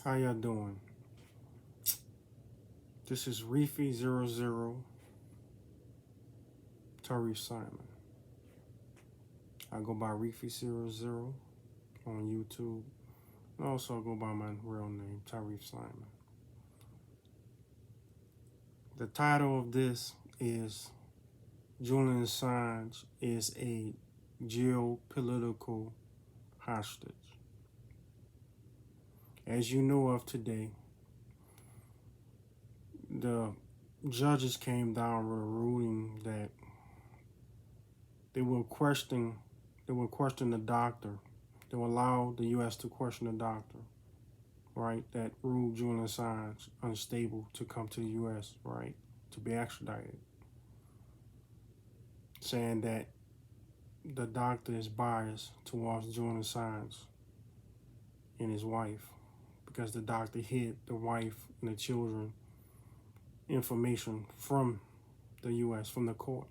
How y'all doing? This is Reefy00 Tarif Simon. I go by Reefy00 on YouTube. And also I go by my real name, Tarif Simon. The title of this is Julian Assange is a geopolitical hostage. As you know of today, the judges came down with a ruling that they will question the doctor. They will allow the U.S. to question the doctor, right, that ruled Julian Assange unstable to come to the U.S., right, to be extradited, saying that the doctor is biased towards Julian Assange and his wife because the doctor hid the wife and the children information from the U.S., from the court.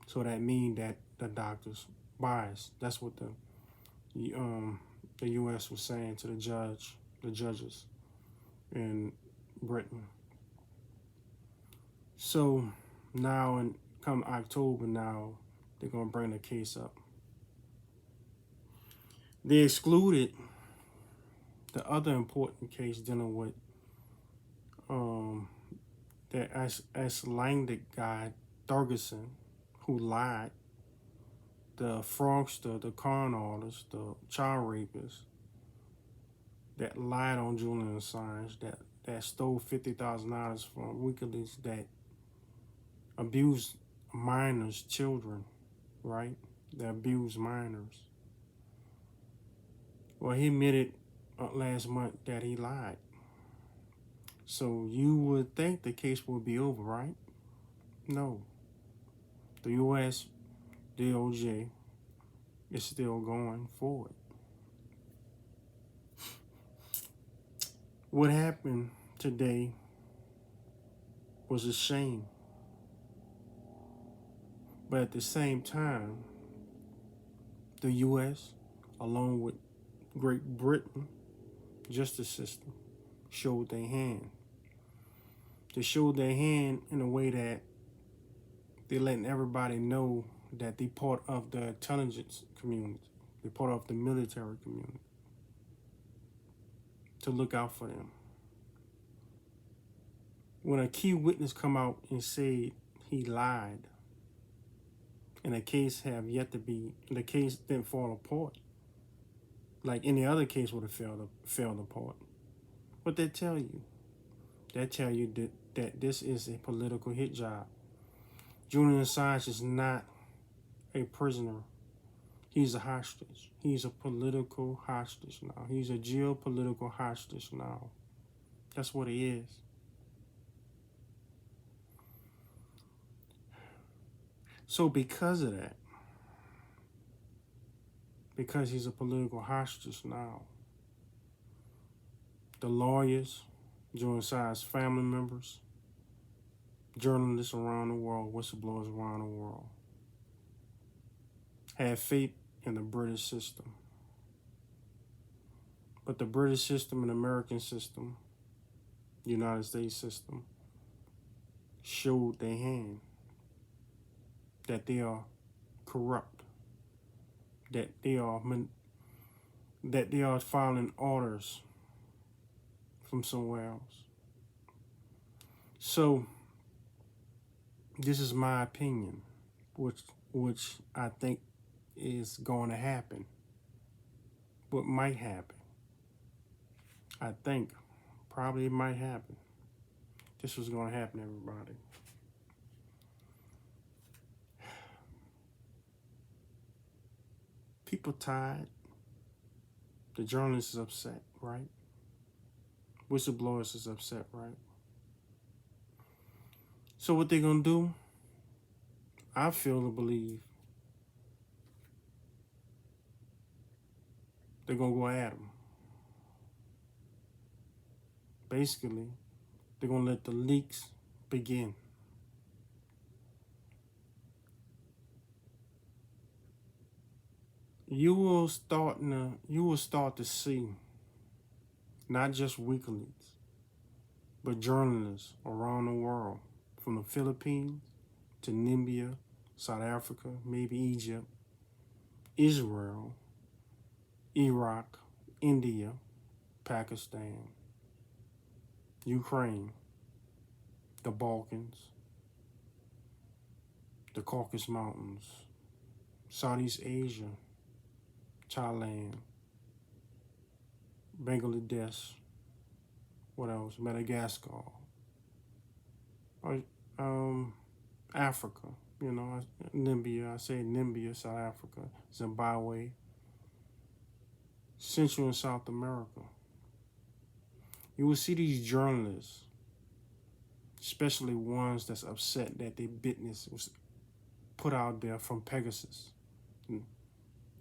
So that means that the doctor's biased. That's what the U.S. was saying to the judges in Britain. So now, and come October now, they're gonna bring the case up. They excluded the other important case dealing with the Icelandic guy Thorgerson, who lied, the fraudster, the con artist, the child rapist that lied on Julian Assange, that stole $50,000 from WikiLeaks, that abused minors, children, right? That abused minors. Well, he admitted last month that he lied. So you would think the case would be over, right? No. The U.S. DOJ is still going forward. What happened today was a shame. But at the same time, the U.S., along with Great Britain justice system, showed their hand. They showed their hand in a way that they're letting everybody know that they're part of the intelligence community. They're part of the military community. To look out for them. When a key witness come out and said he lied, and the case the case didn't fall apart, like any other case would have failed apart. What they tell you? They tell you that this is a political hit job. Julian Assange is not a prisoner. He's a hostage. He's a political hostage now. He's a geopolitical hostage now. That's what he is. So because of that, because he's a political hostage now, the lawyers, Julian Assange's family members, journalists around the world, whistleblowers around the world, have faith in the British system. But the British system and American system, the United States system, showed their hand that they are corrupt, that they are following orders from somewhere else. So this is my opinion, which I think is going to happen. What might happen? I think probably it might happen. This was going to happen, everybody. People tired. The journalist is upset, right? Whistleblowers is upset, right? So what they gonna do? I feel to believe they're gonna go at them. Basically, they're gonna let the leaks begin. You will start to see not just WikiLeaks, but journalists around the world, from the Philippines to Namibia, South Africa, maybe Egypt, Israel, Iraq, India, Pakistan, Ukraine, the Balkans, the Caucasus Mountains, Southeast Asia, Thailand, Bangladesh, what else? Madagascar, or, Africa, Namibia, I say Namibia, South Africa, Zimbabwe, Central and South America. You will see these journalists, especially ones that's upset that their business was put out there from Pegasus.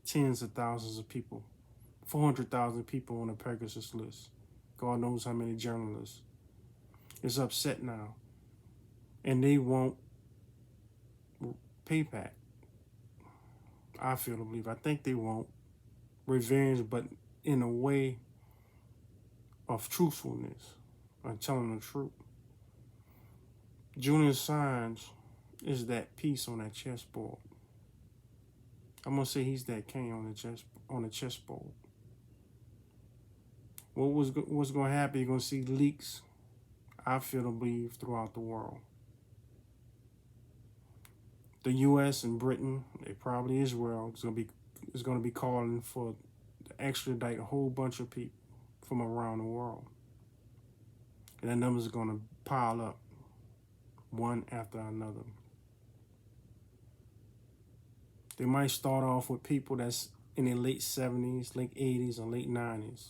Tens of thousands of people, 400,000 people on the Pegasus list. God knows how many journalists is upset now. And they won't pay back. I feel to believe. I think they won't revenge, but in a way of truthfulness, and telling the truth. Julian Assange is that piece on that chessboard. I'm gonna say he's that king on the chessboard. What's gonna happen? You're gonna see leaks, I feel to believe, throughout the world. The U.S. and Britain, probably Israel, is gonna be calling for to extradite a whole bunch of people from around the world, and that number's gonna pile up, one after another. They might start off with people that's in their late 70s, late 80s, or late 90s.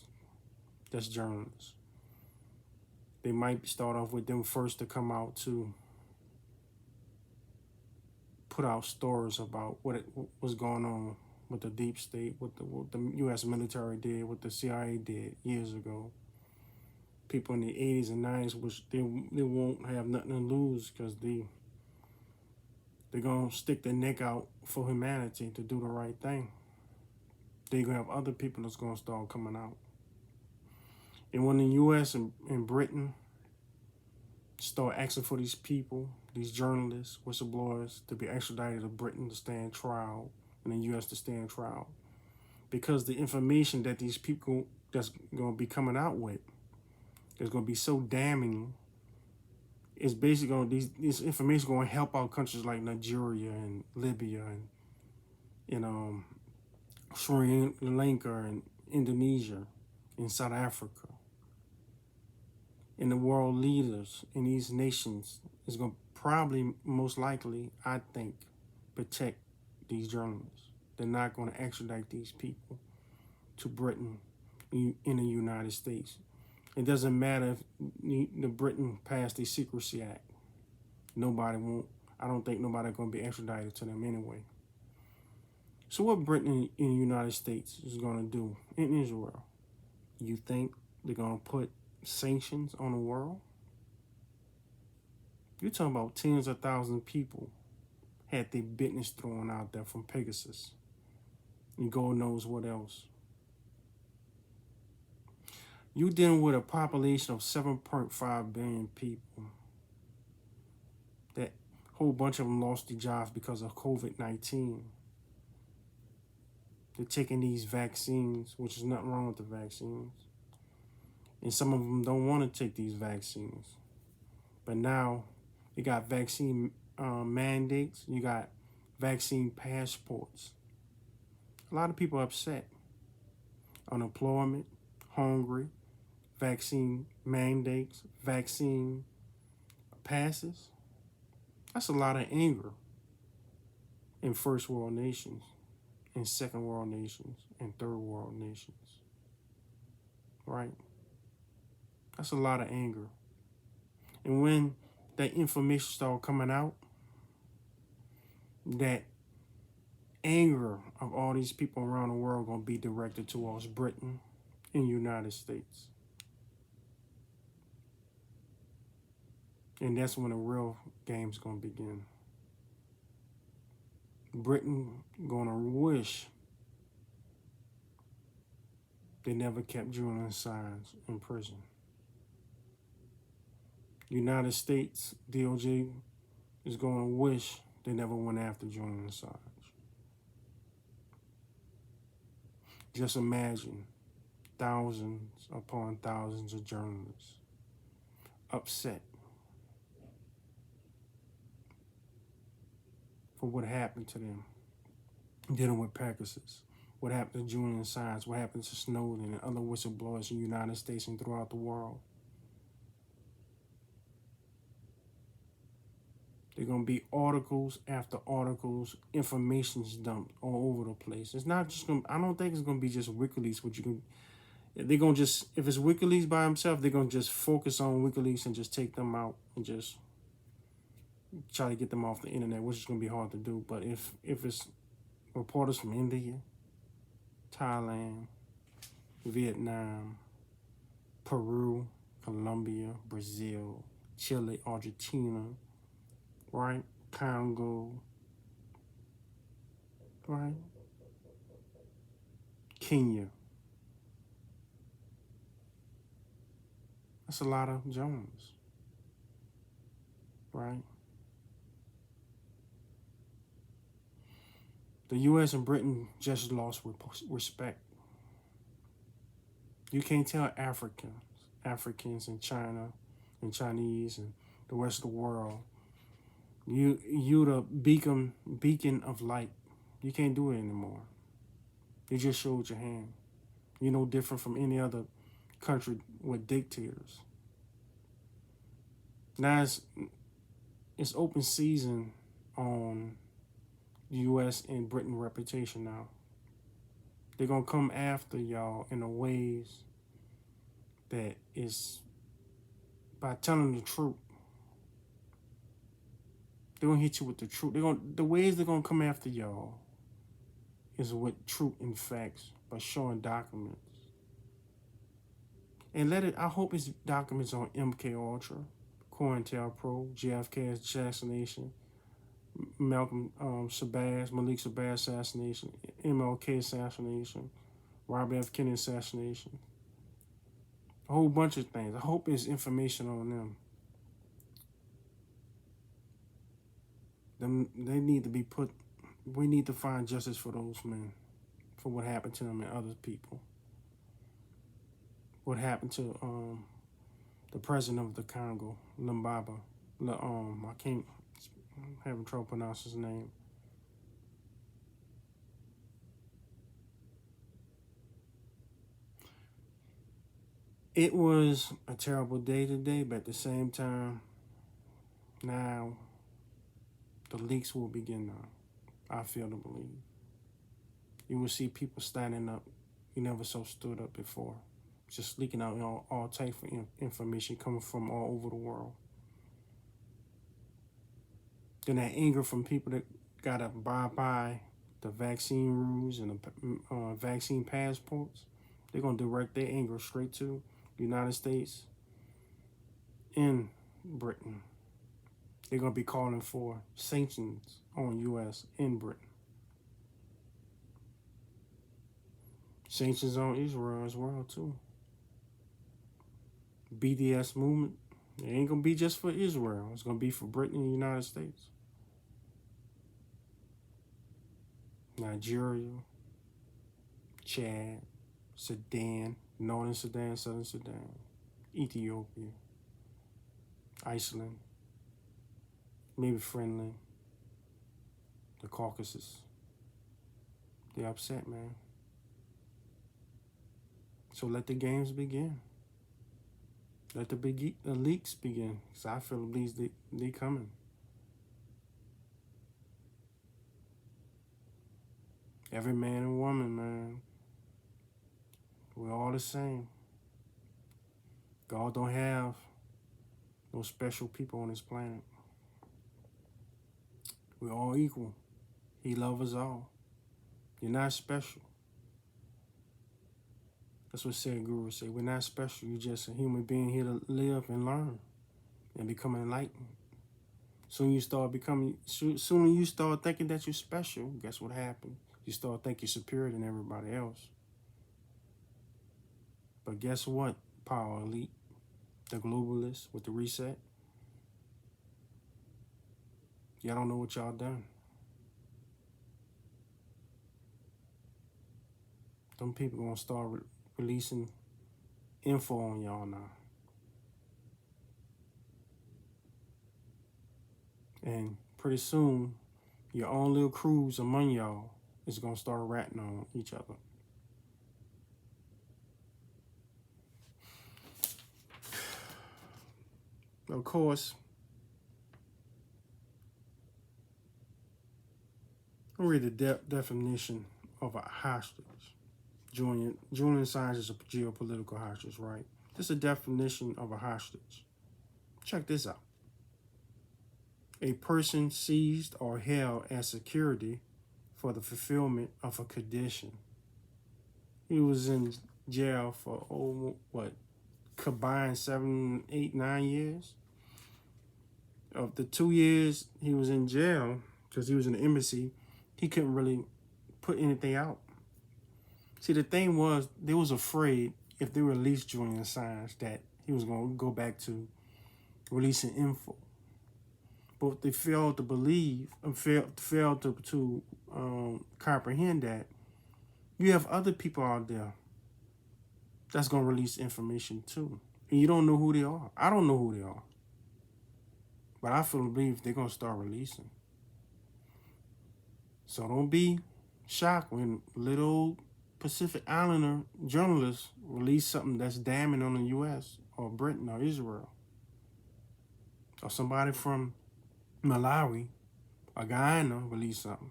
That's journalists. They might start off with them first to come out to put out stories about what was going on with the deep state, what the U.S. military did, what the CIA did years ago. People in the 80s and 90s, which they won't have nothing to lose because they're going to stick their neck out for humanity to do the right thing. They're going to have other people that's going to start coming out. And when the U.S. and Britain start asking for these people, these journalists, whistleblowers, to be extradited to Britain to stand trial, and the U.S. to stand trial, because the information that these people that's going to be coming out with is going to be so damning. It's basically going this information going to help out countries like Nigeria and Libya and Sri Lanka and Indonesia and South Africa. And the world leaders in these nations is going to probably, most likely, I think, protect these journalists. They're not going to extradite these people to Britain in the United States. It doesn't matter if the Britain passed the Secrecy Act. I don't think nobody going to be extradited to them anyway. So what Britain in the United States is going to do in Israel? You think they're going to put sanctions on the world? You're talking about tens of thousands of people had their business thrown out there from Pegasus. And God knows what else. You're dealing with a population of 7.5 billion people. That whole bunch of them lost their jobs because of COVID-19. They're taking these vaccines, which is nothing wrong with the vaccines. And some of them don't want to take these vaccines. But now you got vaccine mandates. You got vaccine passports. A lot of people are upset. Unemployment, hungry, vaccine mandates, vaccine passes. That's a lot of anger in first world nations, in second world nations, and third world nations. Right? That's a lot of anger. And when that information started coming out, that anger of all these people around the world going to be directed towards Britain and the United States. And that's when the real game's going to begin. Britain going to wish they never kept Julian Assange in prison. United States DOJ is going to wish they never went after Julian Assange. Just imagine thousands upon thousands of journalists upset for what happened to them, dealing with Pegasus, what happened to Julian Assange, what happened to Snowden and other whistleblowers in the United States and throughout the world. They're going to be articles after articles, information's dumped all over the place. It's not just going to, I don't think it's going to be just WikiLeaks, what you can, they're going to just, if it's WikiLeaks by himself, they're going to just focus on WikiLeaks and just take them out and just try to get them off the internet, which is going to be hard to do. But if it's reporters from India, Thailand, Vietnam, Peru, Colombia, Brazil, Chile, Argentina, right? Congo, right? Kenya. That's a lot of Jones, right? The U.S. and Britain just lost respect. You can't tell Africans and China and Chinese and the rest of the world, you the beacon of light. You can't do it anymore. You just showed your hand. You're no different from any other country with dictators. Now it's open season on the U.S. and Britain reputation now. They're going to come after y'all in a ways that is by telling the truth. They're going to hit you with the truth. The ways they're going to come after y'all is with truth and facts, by showing documents. And I hope it's documents on MK Ultra, COINTELPRO, JFK's assassination, Malik Sabaz assassination, MLK assassination, Robert F. Kennedy assassination. A whole bunch of things. I hope it's information on them. They need to be put, we need to find justice for those men, for what happened to them and other people. What happened to the president of the Congo, Limbaba. I'm having trouble pronouncing his name. It was a terrible day today, but at the same time, now the leaks will begin now. I feel to believe. You will see people standing up. You never so stood up before. Just leaking out all type of information coming from all over the world. Then that anger from people that got to buy the vaccine rules and the vaccine passports, they're going to direct their anger straight to the United States and Britain. They're going to be calling for sanctions on U.S. and Britain. Sanctions on Israel as well, too. BDS movement, it ain't going to be just for Israel. It's going to be for Britain and the United States. Nigeria, Chad, Sudan, Northern Sudan, Southern Sudan, Ethiopia, Iceland, maybe Finland, the Caucasus. They're upset, man. So let the games begin. Let the leaks begin. Because I feel they coming. Every man and woman, man. We're all the same. God don't have no special people on this planet. We're all equal. He loves us all. You're not special. That's what said Guru say. We're not special. You're just a human being here to live and learn and become enlightened. Soon you start thinking that you're special, guess what happens? You start thinking you're superior than everybody else. But guess what, power elite, the globalists with the reset? Y'all don't know what y'all done. Them people gonna start releasing info on y'all now. And pretty soon, your own little crews among y'all is gonna start ratting on each other. Of course, I'll read the definition of a hostage. Julian Assange is a geopolitical hostage, right? This is a definition of a hostage. Check this out. A person seized or held as security for the fulfillment of a condition. He was in jail for, combined 7, 8, 9 years? Of the 2 years he was in jail, because he was in the embassy, he couldn't really put anything out. See, the thing was, they was afraid if they released Julian Assange that he was going to go back to releasing info. But they failed to believe, and failed to comprehend that you have other people out there that's going to release information too. And you don't know who they are. I don't know who they are. But I feel believe they're going to start releasing. So don't be shocked when little Pacific Islander journalists release something that's damning on the U.S. or Britain or Israel. Or somebody from Malawi or Guyana release something.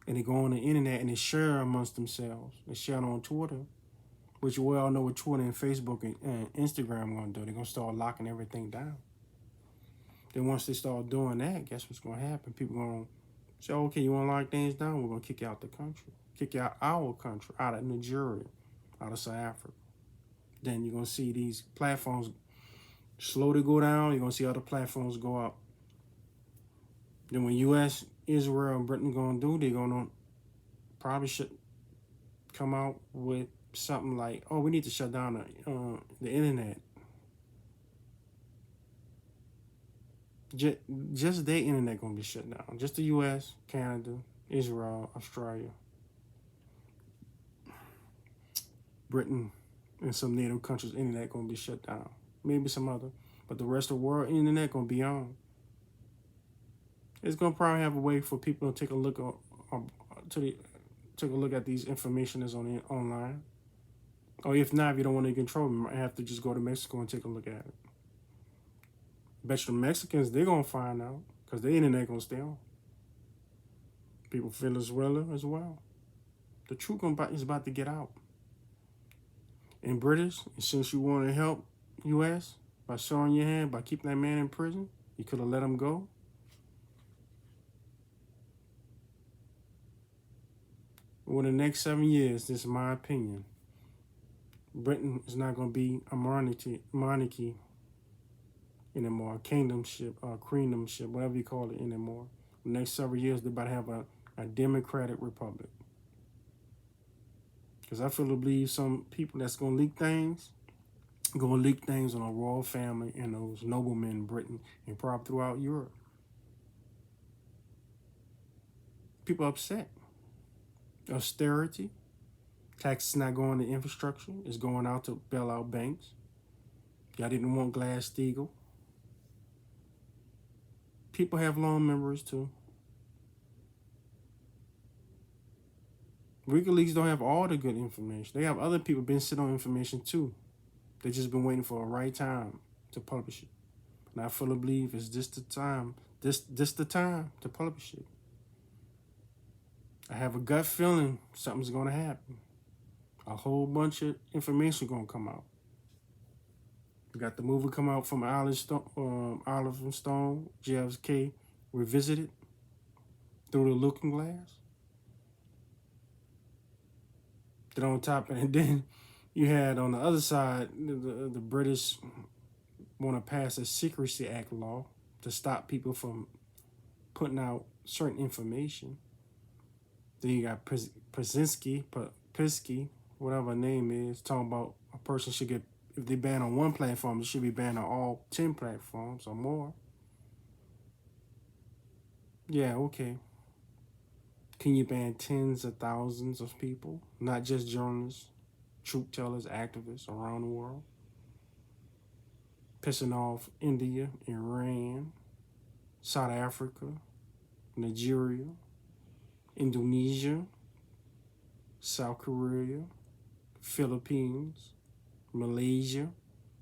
And they go on the internet and they share amongst themselves. They share it on Twitter, which we all know what Twitter and Facebook and Instagram are going to do. They're going to start locking everything down. Then once they start doing that, guess what's going to happen? People are going to say, okay, you want to lock things down? We're going to kick you out the country. Kick you out our country, out of Nigeria, out of South Africa. Then you're going to see these platforms slowly go down. You're going to see other platforms go up. Then when U.S., Israel, and Britain going to do, they're going to probably come out with something like, oh, we need to shut down the internet. Just their internet going to be shut down. Just the U.S., Canada, Israel, Australia, Britain, and some native countries' internet going to be shut down. Maybe some other. But the rest of the world internet going to be on. It's going to probably have a way for people to take a look take a look at these information that's online. Or if not, if you don't want to control them, you might have to just go to Mexico and take a look at it. Bet you the Mexicans, they're going to find out because their internet going to stay on. People from Venezuela as well. The truth is about to get out. And British, since you want to help U.S. by showing your hand, by keeping that man in prison, you could have let him go. Over the next 7 years, this is my opinion, Britain is not going to be a monarchy anymore, kingdomship, queendomship, whatever you call it anymore. The next several years, they're about to have a democratic republic. Because I feel to believe some people that's going to leak things, on the royal family and those noblemen in Britain and probably throughout Europe. People upset. Austerity. Taxes not going to infrastructure. It's going out to bail out banks. Y'all didn't want Glass-Steagall. People have long memories too. WikiLeaks don't have all the good information. They have other people been sitting on information too. They just been waiting for a right time to publish it. And I fully believe it's this the time to publish it. I have a gut feeling something's going to happen. A whole bunch of information going to come out. We got the movie come out from Oliver Stone, JFK Revisited, Through the Looking Glass. Then on top of it, and then you had on the other side, the British want to pass a Secrecy Act law to stop people from putting out certain information. Then you got Pisky, whatever her name is, talking about a person should get, if they ban on one platform, it should be banned on all 10 platforms or more. Yeah, okay. Can you ban tens of thousands of people, not just journalists, truth tellers, activists around the world? Pissing off India, Iran, South Africa, Nigeria, Indonesia, South Korea, Philippines, Malaysia,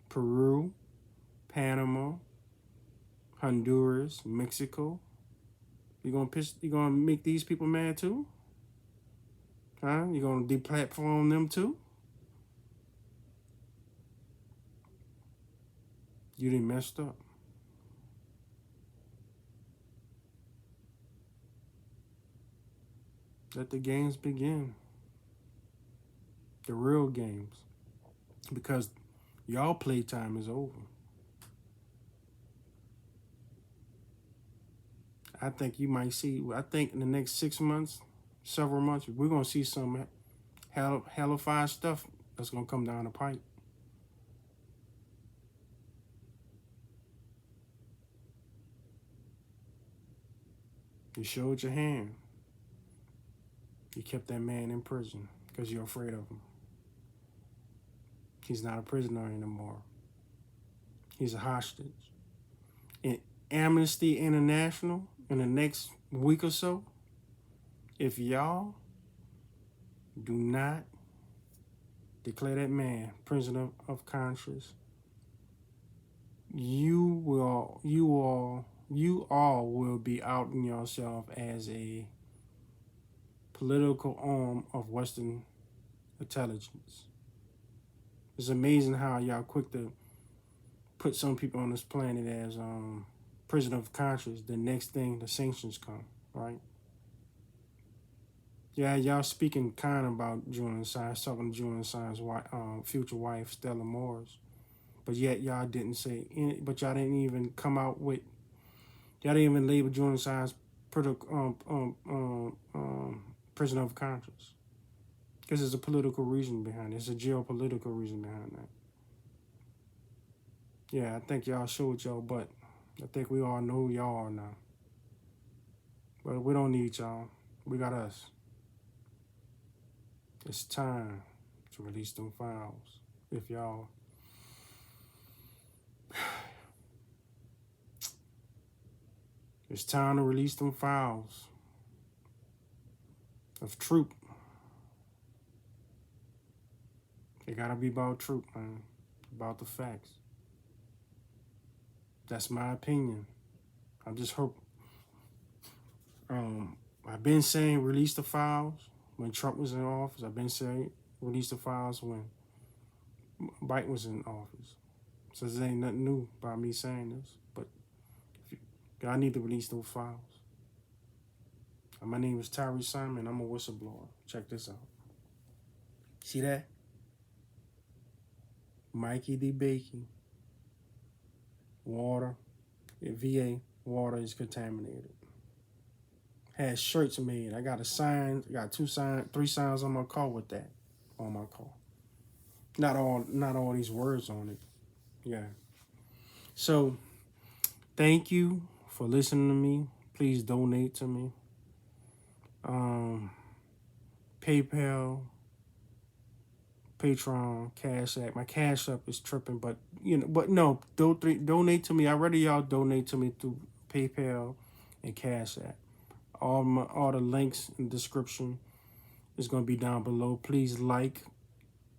Peru, Panama, Honduras, Mexico. You gonna make these people mad too? Huh? You gonna deplatform them too? You done messed up. Let the games begin. The real games. Because y'all playtime is over. I think you might see, I think in the next 6 months, several months, we're going to see some hellified stuff that's going to come down the pipe. You showed your hand. You kept that man in prison because you're afraid of him. He's not a prisoner anymore. He's a hostage. And Amnesty International, in the next week or so, if y'all do not declare that man prisoner of conscience, you all will be outing yourself as a political arm of Western intelligence. It's amazing how y'all quick to put some people on this planet as prisoner of conscience. The next thing, the sanctions come, right? Yeah, y'all speaking kind about Julian Assange, talking to Julian Assange's future wife, Stella Morris. But yet y'all didn't say any, but y'all didn't even come out with, y'all didn't even label Julian Assange prisoner of conscience. Because there's a political reason behind it. There's a geopolitical reason behind that. Yeah, I think y'all showed y'all butt. I think we all know who y'all are now. But we don't need y'all. We got us. It's time to release them files. If y'all... It's time to release them files of truth. It gotta be about truth, man. About the facts. That's my opinion. I just hope... I've been saying release the files when Trump was in office. I've been saying release the files when Biden was in office. So there ain't nothing new about me saying this. But I need to release those files. My name is Tyree Simon. I'm a whistleblower. Check this out. See that? Mikey D. Bakey. Water. VA. Water is contaminated. Had shirts made. I got a sign. I got 3 signs on my car with that. On my car. Not all these words on it. Yeah. So, thank you for listening to me. Please donate to me. PayPal, Patreon, Cash App. My Cash App is tripping, but no, donate to me. I rather y'all donate to me through PayPal and Cash App. All the links in the description is going to be down below. Please like,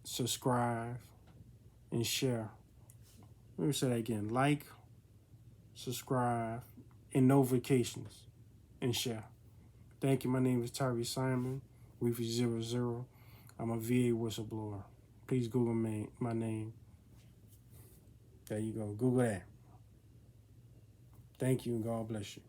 subscribe, and share. Let me say that again. Like, subscribe, and notifications, and share. Thank you. My name is Tyree Simon, Reefy 00. I'm a VA whistleblower. Please Google my name. There you go. Google that. Thank you, and God bless you.